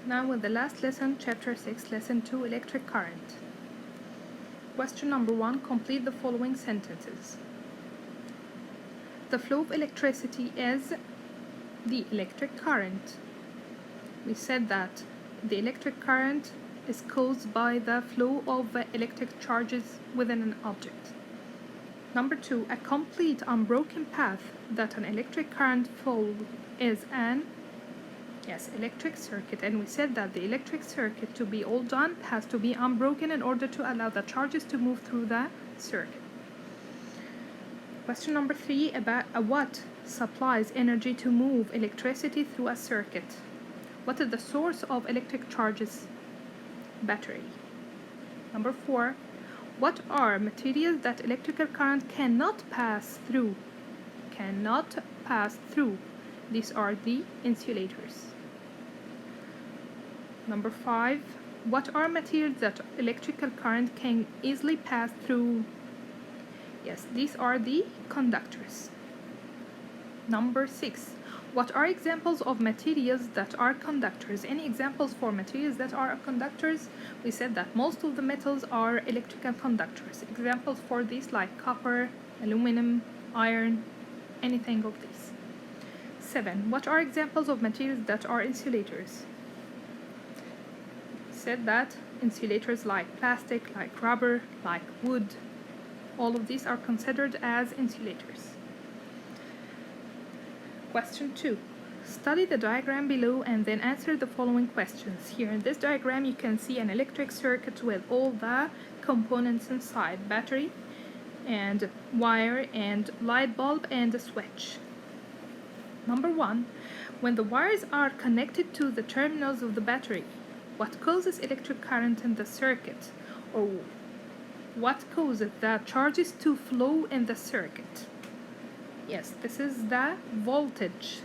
Now with the last lesson, chapter 6, lesson 2, electric current. Question number 1, complete the following sentences. The flow of electricity is the electric current. We said that the electric current is caused by the flow of electric charges within an object. Number 2, a complete unbroken path that an electric current flow is an electric circuit, and we said that the electric circuit, to be all done, has to be unbroken in order to allow the charges to move through the circuit. Question number 3, about a watt supplies energy to move electricity through a circuit. What is the source of electric charges? Battery. Number 4, what are materials that electrical current cannot pass through? Cannot pass through. These are the insulators. Number 5, what are materials that electrical current can easily pass through? Yes, these are the conductors. Number 6, what are examples of materials that are conductors? Any examples for materials that are conductors? We said that most of the metals are electrical conductors. Examples for these like copper, aluminum, iron, anything of these. 7, what are examples of materials that are insulators? Said that insulators like plastic, like rubber, like wood, all of these are considered as insulators. Question 2, study the diagram below and then answer the following questions. Here in this diagram you can see an electric circuit with all the components inside: battery and wire and light bulb and a switch. Number 1, when the wires are connected to the terminals of the battery, what causes electric current in the circuit, or what causes the charges to flow in the circuit? Yes, this is the voltage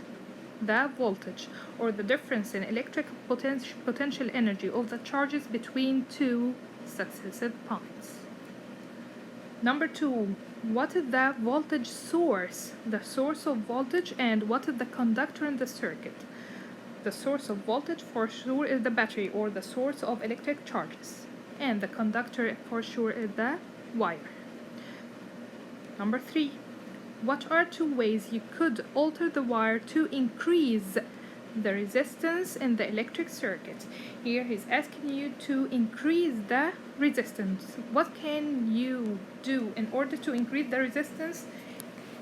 or the difference in electric potential energy of the charges between two successive points. Number 2, what is the voltage source? The source of voltage, and what is the conductor in the circuit? The source of voltage for sure is the battery or the source of electric charges, and the conductor for sure is the wire. Number 3, what are 2 ways you could alter the wire to increase the resistance in the electric circuit? Here he's asking you to increase the resistance. What can you do in order to increase the resistance?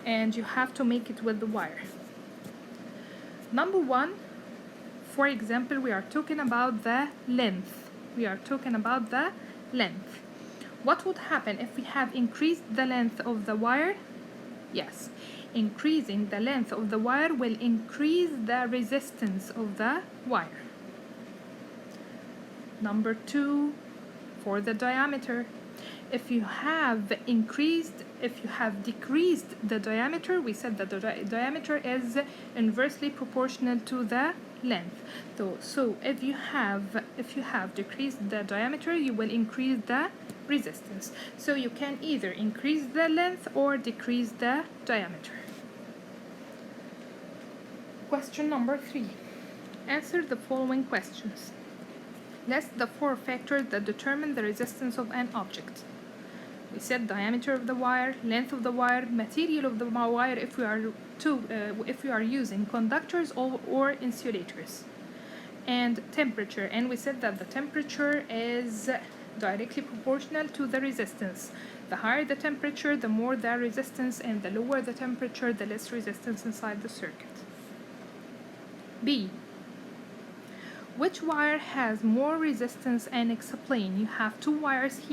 And you have to make it with the wire. Number 1, for example, we are talking about the length. What would happen if we have increased the length of the wire? Yes, increasing the length of the wire will increase the resistance of the wire. Number 2, for the diameter. If you have decreased the diameter, we said that the diameter is inversely proportional to the length. So if you have decreased the diameter, you will increase the resistance. So you can either increase the length or decrease the diameter. Question number 3. Answer the following questions. List the 4 factors that determine the resistance of an object. We said diameter of the wire, length of the wire, material of the wire if we are using conductors or insulators, and temperature. And we said that the temperature is directly proportional to the resistance. The higher the temperature, the more the resistance, and the lower the temperature, the less resistance inside the circuit. B, which wire has more resistance, and explain. You have 2 wires here.